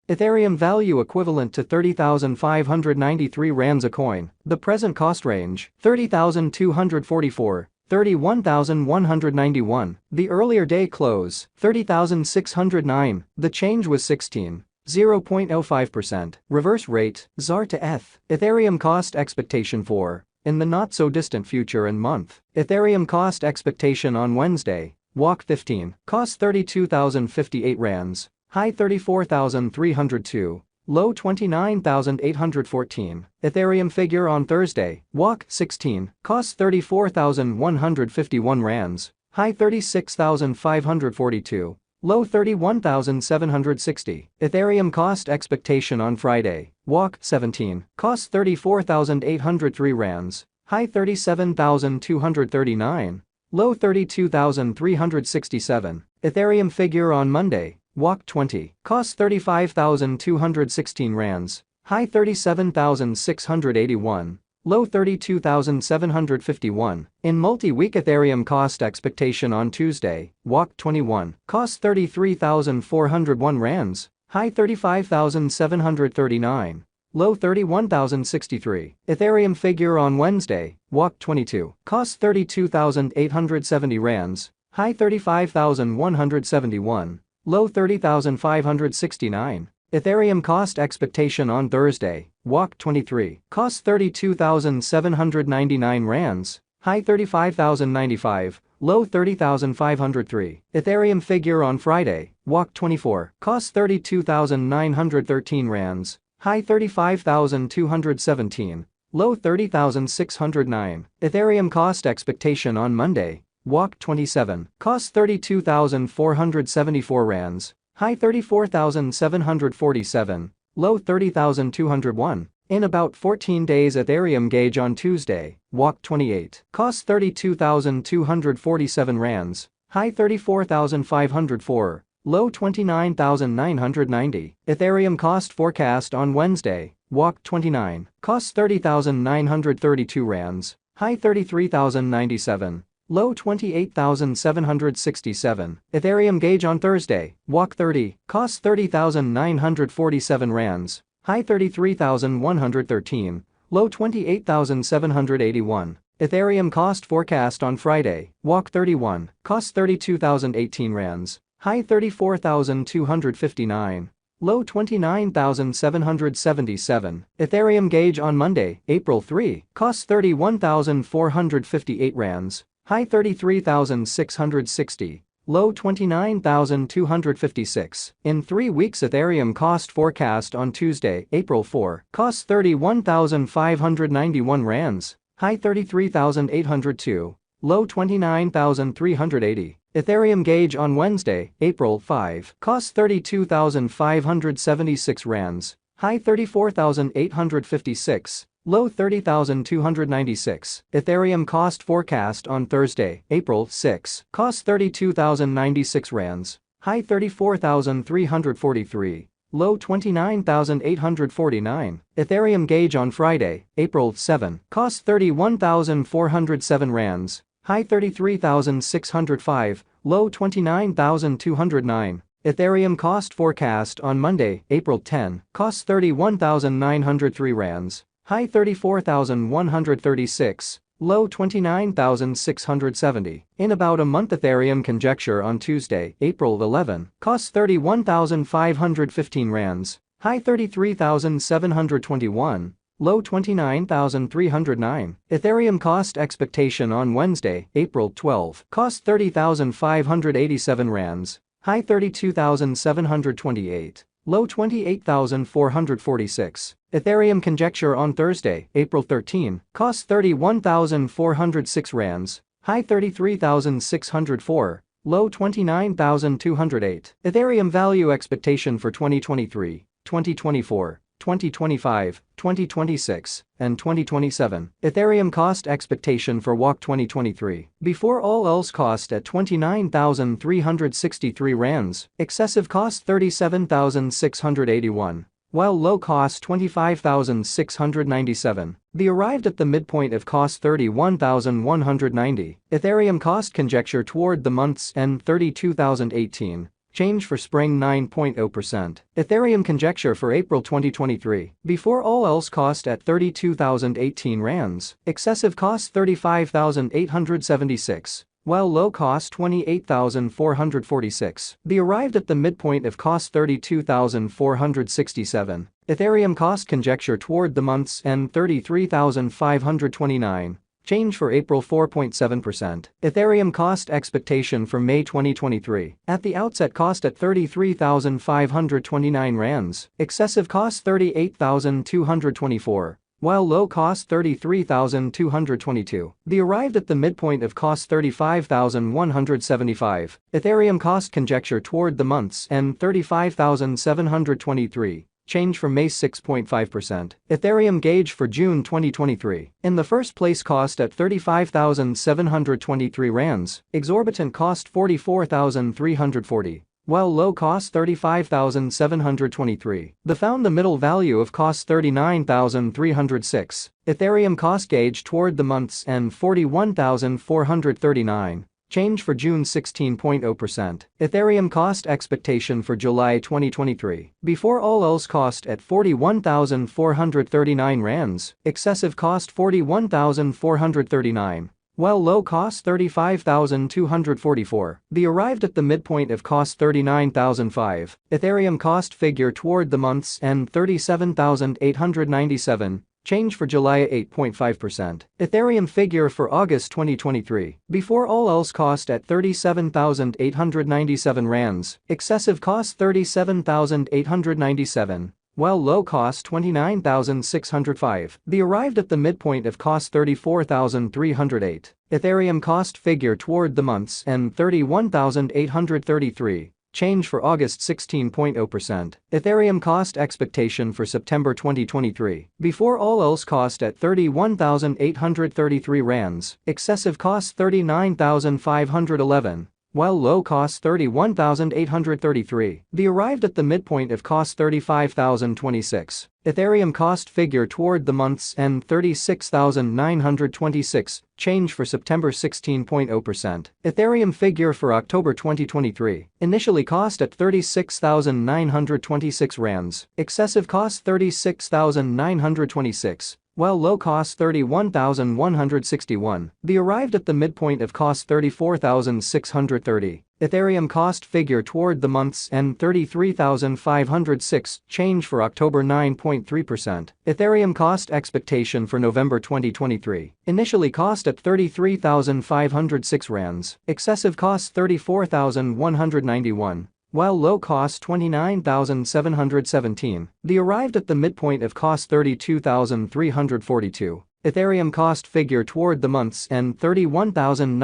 Ethereum value equivalent to 30,593 rands a coin. The present cost range, 30,244. 31,191. The earlier day close, 30,609. The change was 0.05%. Reverse rate, ZAR to ETH. Ethereum cost expectation for, in the not so distant future and month. Ethereum cost expectation on Wednesday, WAC 15, cost 32,058 rands, high 34,302. Low 29,814. Ethereum figure on Thursday, WAC 16, cost 34,151 rands, high 36,542, low 31,760. Ethereum cost expectation on Friday, WAC 17, cost 34,803 rands, high 37,239, low 32,367. Ethereum figure on Monday, WAC 20, cost 35,216 rands, high 37,681, low 32,751. In multi-week Ethereum cost expectation on Tuesday, WAC 21, cost 33,401 rands, high 35,739, low 31,063. Ethereum figure on Wednesday, WAC 22, cost 32,870 rands, high 35,171. Low 30,569. Ethereum cost expectation on Thursday, WAC 23, cost 32,799 rands, high 35,095, low 30,503. Ethereum figure on Friday, WAC 24, cost 32,913 rands, high 35,217, low 30,609. Ethereum cost expectation on Monday, WAC 27, cost 32,474 rands, high 34,747, low 30,201. In about 14 days Ethereum gauge on Tuesday, WAC 28, cost 32,247 rands, high 34,504, low 29,990. Ethereum cost forecast on Wednesday, WAC 29, cost 30,932 rands, high 33,097. Low 28,767. Ethereum gauge on Thursday, WAC 30, cost 30,947 rands, high 33,113, low 28,781. Ethereum cost forecast on Friday, WAC 31, cost 32,018 rands, high 34,259, low 29,777. Ethereum gauge on Monday, April 3, cost 31,458 rands, high 33,660, low 29,256. In 3 weeks Ethereum cost forecast on Tuesday, April 4, cost 31,591 rands, high 33,802, low 29,380. Ethereum gauge on Wednesday, April 5, cost 32,576 rands, high 34,856. Low 30,296. Ethereum cost forecast on Thursday, April 6, cost 32,096 rands, high 34,343, low 29,849. Ethereum gauge on Friday, April 7, cost 31,407 rands, high 33,605, low 29,209. Ethereum cost forecast on Monday, April 10, cost 31,903 rands, high 34,136, low 29,670. In about a month Ethereum conjecture on Tuesday, April 11, cost 31,515 rands, high 33,721, low 29,309. Ethereum cost expectation on Wednesday, April 12, cost 30,587 rands, high 32,728. Low 28,446. Ethereum conjecture on Thursday, April 13, cost 31,406 rands, high 33,604, low 29,208. Ethereum value expectation for 2023, 2024, 2025, 2026, and 2027. Ethereum cost expectation for WAC 2023. Before all else cost at 29,363 rands, excessive cost 37,681, while low cost 25,697. The arrived at the midpoint of cost 31,190. Ethereum cost conjecture toward the month's end 32,018. change for spring 9.0%. Ethereum conjecture for April 2023. Before all else cost at 32,018 rands, excessive cost 35,876. While low cost 28,446. The arrived at the midpoint of cost 32,467. Ethereum cost conjecture toward the month's end 33,529. Change for April 4.7%. Ethereum cost expectation for May 2023. At the outset cost at 33,529 rands. Excessive cost 38,224. While low cost 33,222. The arrived at the midpoint of cost 35,175. Ethereum cost conjecture toward the month's end 35,723. Change from May 6.5%. Ethereum gauge for June 2023. In the first place cost at 35,723 rands. Exorbitant cost 44,340. While low cost 35,723. The found the middle value of cost 39,306. Ethereum cost gauge toward the month's end 41,439. Change for June 16.0%. Ethereum cost expectation for July 2023. Before all else cost at 41,439 rands. Excessive cost 41,439. While low cost 35,244. The arrived at the midpoint of cost 39,005. Ethereum cost figure toward the month's end 37,897. Change for July 8.5%. Ethereum figure for August 2023. Before all else cost at 37,897 rands. Excessive cost 37,897. While low cost 29,605. The arrived at the midpoint of cost 34,308. Ethereum cost figure toward the month's end 31,833. Change for August 16.0%. Ethereum cost expectation for September 2023. Before all else cost at 31,833 rands. Excessive cost 39,511. While low cost 31,833. The arrived at the midpoint of cost 35,026. Ethereum cost figure toward the month's end 36,926. Change for September 16.0%. Ethereum figure for October 2023. Initially cost at 36,926 rands. Excessive cost 36,926. While low cost 31,161. The arrived at the midpoint of cost 34,630. Ethereum cost figure toward the month's end 33,506. Change for October 9.3%. Ethereum cost expectation for November 2023. Initially cost at 33,506 rands. Excessive cost 34,191. While low cost 29,717. The arrived at the midpoint of cost 32,342. Ethereum cost figure toward the month's end 31,900.